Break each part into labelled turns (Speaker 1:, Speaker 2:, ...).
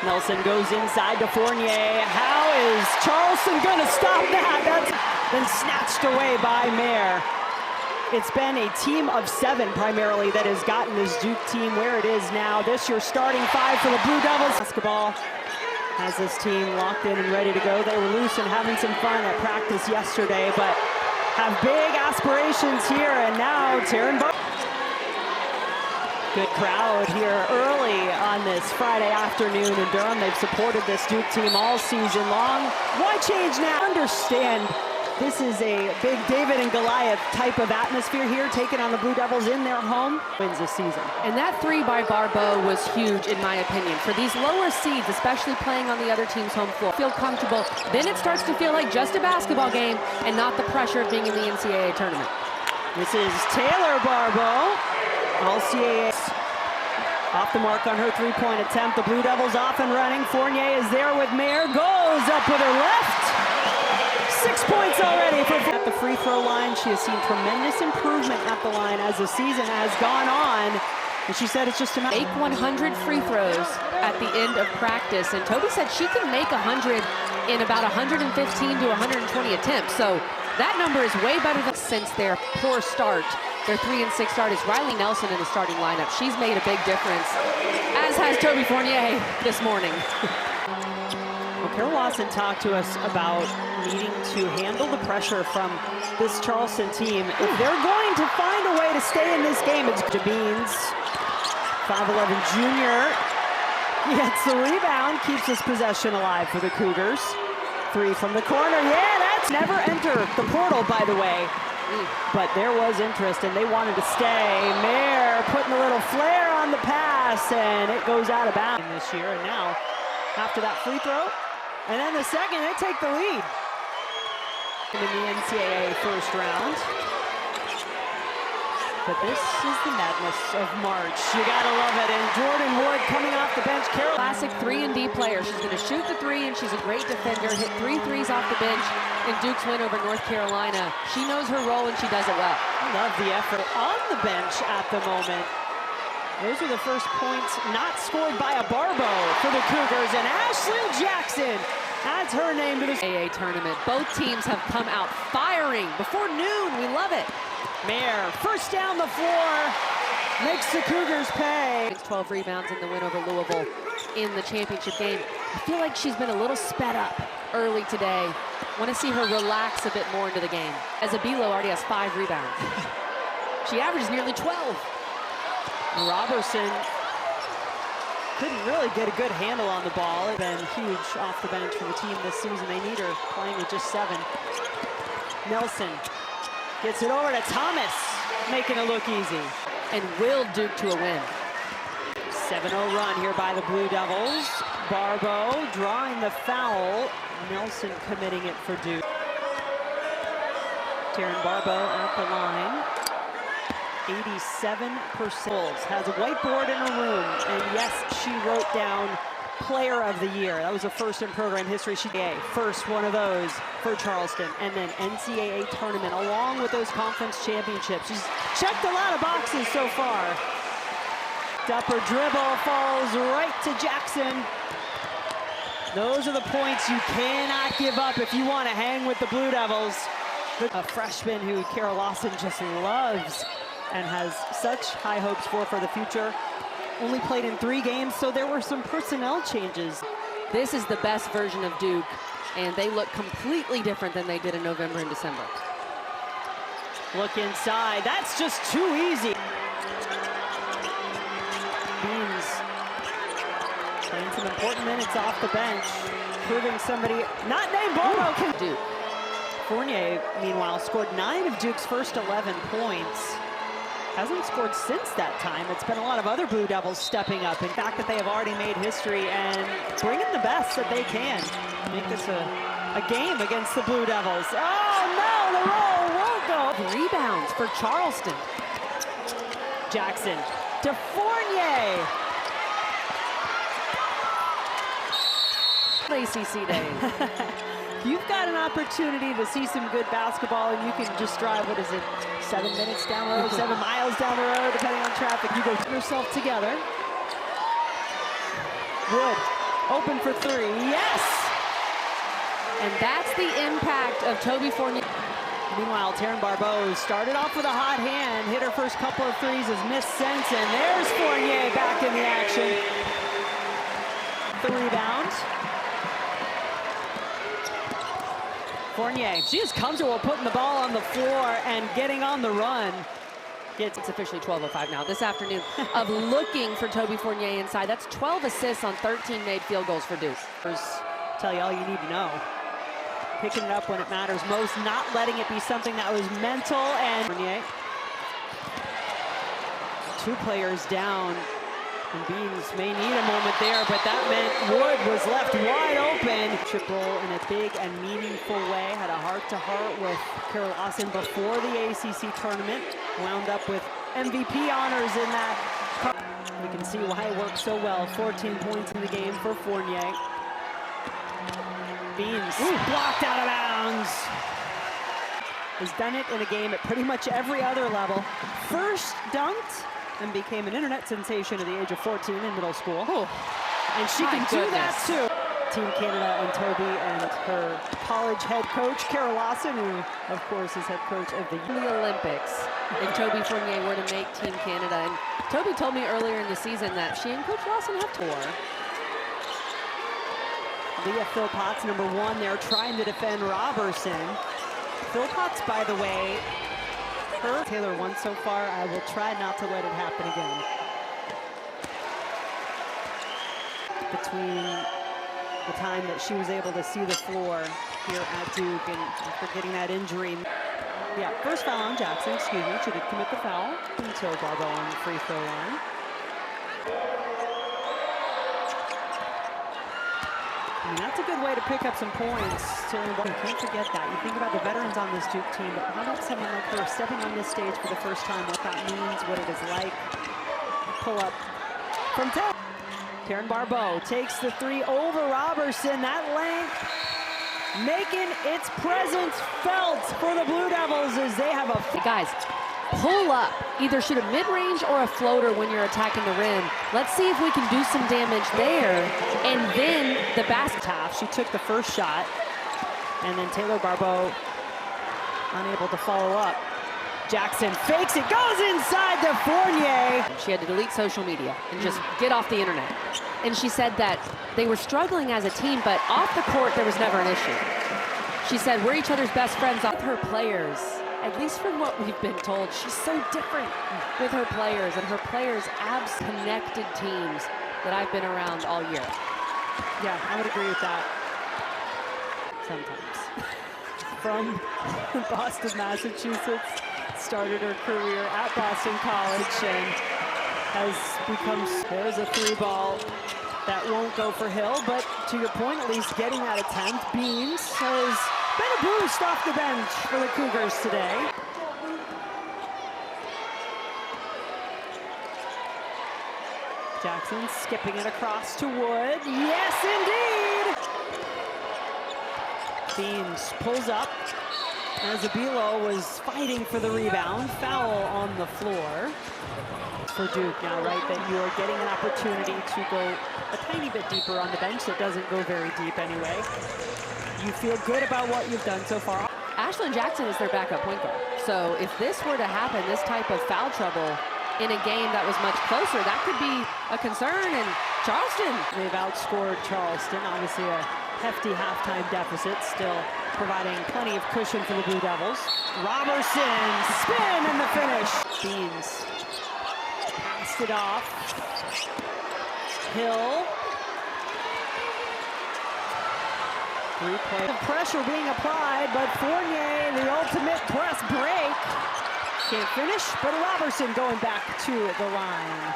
Speaker 1: Nelson goes inside to Fournier. How is Charleston gonna stop that? That's been snatched away by Mayer. It's been a team of 7 primarily that has gotten this Duke team where it is now. This your starting 5 for the Blue Devils. Basketball has this team locked in and ready to go. They were loose and having some fun at practice yesterday, but have big aspirations here. And now Taryn Bar. Good crowd here early on this Friday afternoon in Durham. They've supported this Duke team all season long. Why change now? Understand this is a big David and Goliath type of atmosphere here, taking on the Blue Devils in their home. Wins this season.
Speaker 2: And that 3 by Barbeau was huge in my opinion. For these lower seeds, especially playing on the other team's home floor, feel comfortable. Then it starts to feel like just a basketball game and not the pressure of being in the NCAA tournament.
Speaker 1: This is Taylor Barbeau. LCAA off the mark on her 3-point attempt. The Blue Devils off and running. Fournier is there with Mayer. Goes up with her left. 6 points already for at the free throw line. She has seen tremendous improvement at the line as the season has gone on. And she said it's just a matter.
Speaker 2: Make 100 free throws at the end of practice. And Toby said she can make 100 in about 115 to 120 attempts. So that number is way better than since their poor start. Their 3-6 start is Riley Nelson in the starting lineup. She's made a big difference, as has Toby Fournier this morning.
Speaker 1: Well, Carol Lawson talked to us about needing to handle the pressure from this Charleston team. If they're going to find a way to stay in this game, it's Beans, 5'11" junior. He gets the rebound, keeps his possession alive for the Cougars. 3 from the corner. Yeah, that's never entered the portal, by the way. But there was interest, and they wanted to stay. Mayer putting a little flair on the pass, and it goes out of bounds this year. And now, after that free throw, and then the second, they take the lead in the NCAA first round. But this is the madness of March. You gotta love it. And Jordan Wood coming off the bench. Carol,
Speaker 2: classic 3-and-D player. She's going to shoot the 3, and she's a great defender. Hit 3 threes off the bench in Duke's win over North Carolina. She knows her role, and she does it well.
Speaker 1: Love the effort on the bench at the moment. Those are the first points not scored by a Barbeau for the Cougars. And Ashley Jackson adds her name to the
Speaker 2: NCAA tournament. Both teams have come out firing before noon. We love it.
Speaker 1: Mayer, first down the floor, makes the Cougars pay.
Speaker 2: 12 rebounds in the win over Louisville in the championship game. I feel like she's been a little sped up early today. Want to see her relax a bit more into the game. Azabilo already has 5 rebounds. She averages nearly 12.
Speaker 1: Robertson couldn't really get a good handle on the ball. It's been huge off the bench for the team this season. They need her playing with just 7. Nelson gets it over to Thomas, making it look easy.
Speaker 2: And will Duke to a win.
Speaker 1: 7-0 run here by the Blue Devils. Barbeau drawing the foul. Nelson committing it for Duke. Taryn Barbeau at the line. 87%. Has a whiteboard in her room. And yes, she wrote down Player of the Year. That was a first in program history. She first one of those for Charleston, and then NCAA tournament along with those conference championships. She's checked a lot of boxes so far. Upper dribble falls right to Jackson. Those are the points you cannot give up if you want to hang with the Blue Devils. A freshman who Carol Lawson just loves and has such high hopes for the future. Only played in 3 games, so there were some personnel changes.
Speaker 2: This is the best version of Duke, and they look completely different than they did in November and December.
Speaker 1: Look inside. That's just too easy. Beans playing some important minutes off the bench, proving somebody not named Barbeau can do. Fournier, meanwhile, scored 9 of Duke's first 11 points. Hasn't scored since that time. It's been a lot of other Blue Devils stepping up. In fact, that they have already made history and bringing the best that they can. Make this a game against the Blue Devils. Oh no, the roll won't go.
Speaker 2: Rebounds for Charleston.
Speaker 1: Jackson to Fournier.
Speaker 2: ACC days.
Speaker 1: You've got an opportunity to see some good basketball, and you can just drive, what is it, 7 minutes down the road, 7 miles down the road, depending on traffic. You go get yourself together. Wood Open for three, yes!
Speaker 2: And that's the impact of Toby Fournier.
Speaker 1: Meanwhile, Taryn Barbeau started off with a hot hand, hit her first couple of threes, has missed since, and there's Fournier back in the action. The rebound. Fournier, she is comfortable putting the ball on the floor and getting on the run.
Speaker 2: It's officially 12:05 now this afternoon of looking for Toby Fournier inside. That's 12 assists on 13 made field goals for Duke.
Speaker 1: Tell you all you need to know. Picking it up when it matters most, not letting it be something that was mental. And Fournier, 2 players down, and Beans may need a moment there, but that meant Wood was left wide open. Triple in a big and meaningful way. Had a heart-to-heart with Carol Lawson before the ACC tournament. Wound up with MVP honors in that. We can see why it worked so well. 14 points in the game for Fournier. Beans blocked out of bounds. Has done it in a game at pretty much every other level. First dunked and became an internet sensation at the age of 14 in middle school. And she can do that too. Team Canada and Toby and her college head coach, Carol Lawson, who of course is head coach of the
Speaker 2: Olympics. If Toby Fournier were to make Team Canada. And Toby told me earlier in the season that she and Coach Lawson have tour.
Speaker 1: Leah Philpotts, number 1 there, trying to defend Robertson. Philpotts, by the way, her Taylor won so far. I will try not to let it happen again. Between the time that she was able to see the floor here at Duke and after getting that injury. Yeah, first foul on Jackson, excuse me. She did commit the foul until Barbeau on the free throw line. I mean, that's a good way to pick up some points. You can't forget that. You think about the veterans on this Duke team, but how about someone like her stepping on this stage for the first time, what that means, what it is like. Pull up from 10. Taryn Barbeau takes the 3 over Robertson. That length making its presence felt for the Blue Devils as they have a...
Speaker 2: Guys, pull up. Either shoot a mid-range or a floater when you're attacking the rim. Let's see if we can do some damage there. And then the basket half.
Speaker 1: She took the first shot, and then Taylor Barbeau unable to follow up. Jackson fakes it, goes inside to Fournier.
Speaker 2: She had to delete social media and just get off the internet. And she said that they were struggling as a team, but off the court, there was never an issue. She said, we're each other's best friends. With her players, at least from what we've been told, she's so different with her players, and her players abs connected teams that I've been around all year.
Speaker 1: Yeah, I would agree with that. Sometimes. From Boston, Massachusetts, started her career at Boston College and has become, there's a 3-ball that won't go for Hill, but to your point, at least getting that attempt. Beans has been a boost off the bench for the Cougars today. Jackson skipping it across to Wood. Yes, indeed! Beans pulls up as Abilo was fighting for the rebound. Foul on the floor for Duke now, right? That you are getting an opportunity to go a tiny bit deeper on the bench that doesn't go very deep anyway. You feel good about what you've done so far.
Speaker 2: Ashlyn Jackson is their backup point guard. So if this were to happen, this type of foul trouble in a game that was much closer, that could be a concern. And Charleston,
Speaker 1: they've outscored Charleston, obviously a hefty halftime deficit, still providing plenty of cushion for the Blue Devils. Robertson, spin and the finish. Beans passed it off. Hill. Replay. The pressure being applied, but Fournier, the ultimate press break. Can't finish, but Robertson going back to the line.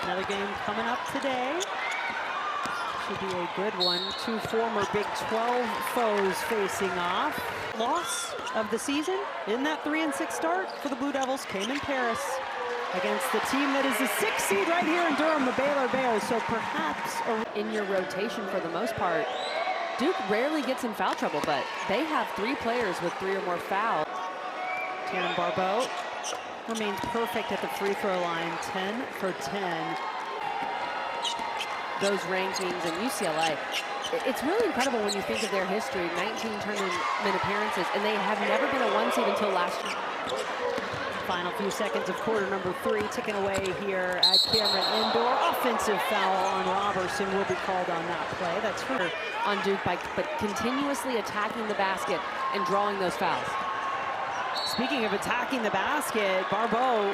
Speaker 1: Another game coming up today. Should be a good one. 2 former Big 12 foes facing off. Loss of the season in that 3-6 start for the Blue Devils came in Paris against the team that is the 6th seed right here in Durham, the Baylor Bears. So perhaps
Speaker 2: in your rotation for the most part. Duke rarely gets in foul trouble, but they have 3 players with 3 or more fouls.
Speaker 1: Taryn Barbeau remains perfect at the free throw line, 10 for 10.
Speaker 2: those rankings, and UCLA. It's really incredible when you think of their history, 19 tournament appearances, and they have never been a 1 seed until last year.
Speaker 1: Final few seconds of quarter number 3 ticking away here at Cameron Indoor. Offensive foul on Robertson will be called on that play. That's her
Speaker 2: on Duke, but continuously attacking the basket and drawing those fouls.
Speaker 1: Speaking of attacking the basket, Barbeau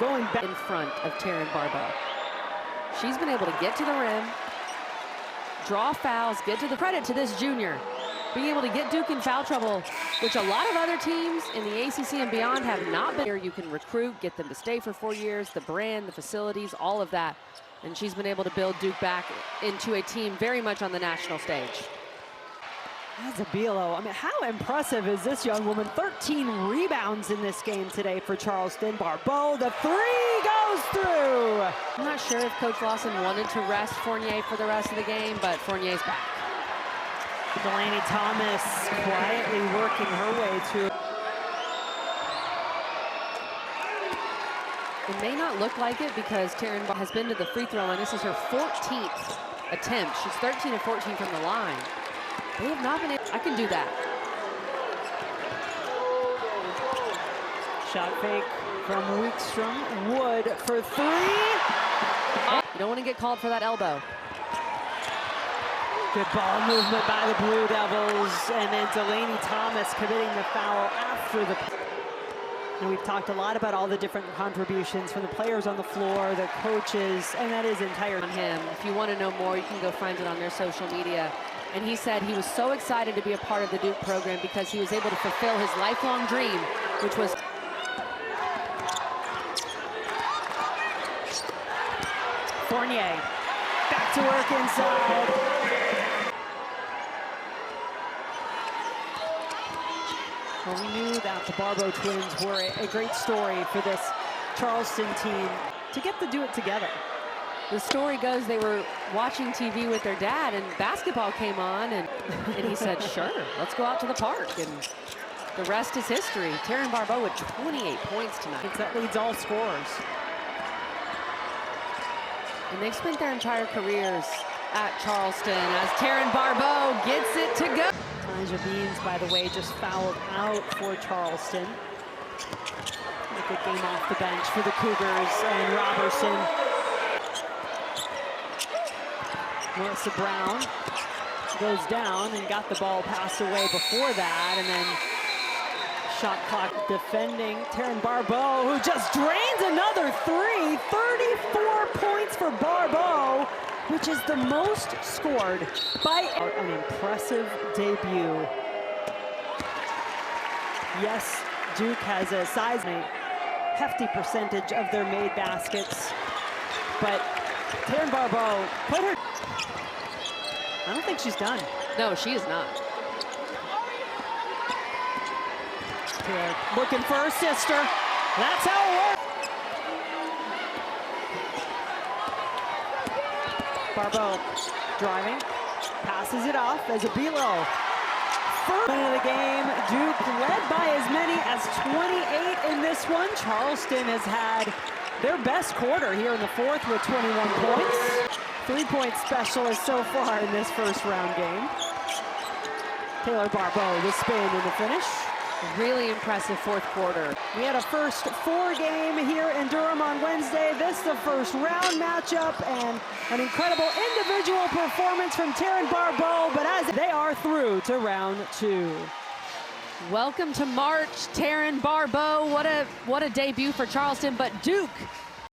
Speaker 1: going back
Speaker 2: in front of Taryn Barbeau. She's been able to get to the rim, draw fouls, get to the credit to this junior. Being able to get Duke in foul trouble, which a lot of other teams in the ACC and beyond have not been. Here you can recruit, get them to stay for 4 years, the brand, the facilities, all of that. And she's been able to build Duke back into a team very much on the national stage.
Speaker 1: Zabilo, I mean, how impressive is this young woman? 13 rebounds in this game today for Charleston. Barbeau, the 3 goes through.
Speaker 2: I'm not sure if Coach Lawson wanted to rest Fournier for the rest of the game, but Fournier's back.
Speaker 1: Delaney Thomas quietly working her way to.
Speaker 2: It may not look like it because Taryn has been to the free throw line. This is her 14th attempt. She's 13 of 14 from the line. They have not been able. I can do that.
Speaker 1: Shot fake from Weekstrom. Wood for 3.
Speaker 2: You don't want to get called for that elbow.
Speaker 1: Good ball movement by the Blue Devils, and then Delaney Thomas committing the foul after the. And we've talked a lot about all the different contributions from the players on the floor, the coaches, and that is entire
Speaker 2: on him. If you want to know more, you can go find it on their social media. And he said he was so excited to be a part of the Duke program because he was able to fulfill his lifelong dream, which was.
Speaker 1: Fournier, back to work inside. Well, we knew that the Barbeau twins were a great story for this Charleston team to get to do it together.
Speaker 2: The story goes they were watching TV with their dad and basketball came on and he said, sure, let's go out to the park. And the rest is history. Taryn Barbeau with 28 points tonight.
Speaker 1: That leads all scorers.
Speaker 2: And they've spent their entire careers at Charleston as Taryn Barbeau gets it to go.
Speaker 1: Elijah Beans, by the way, just fouled out for Charleston. A good game off the bench for the Cougars, and Robertson. Melissa Brown goes down and got the ball passed away before that, and then shot clock defending Taryn Barbeau, who just drains another 3. 34 points for Barbeau, which is the most scored by an impressive debut. Yes, Duke has a hefty percentage of their made baskets, but Taryn Barbeau put her. I don't think she's done.
Speaker 2: No, she is not.
Speaker 1: Looking for her sister. That's how it works. Barbeau driving, passes it off as Zabilo. First minute of the game, Duke led by as many as 28 in this one. Charleston has had their best quarter here in the fourth with 21 points. 3-point specialist so far in this first round game. Taylor Barbeau, the spin and the finish.
Speaker 2: Really impressive fourth quarter.
Speaker 1: We had a first 4 game here in Durham on Wednesday. This is the first round matchup and an incredible individual performance from Taryn Barbeau, but as they are through to round 2.
Speaker 2: Welcome to March, Taryn Barbeau. What a debut for Charleston, but Duke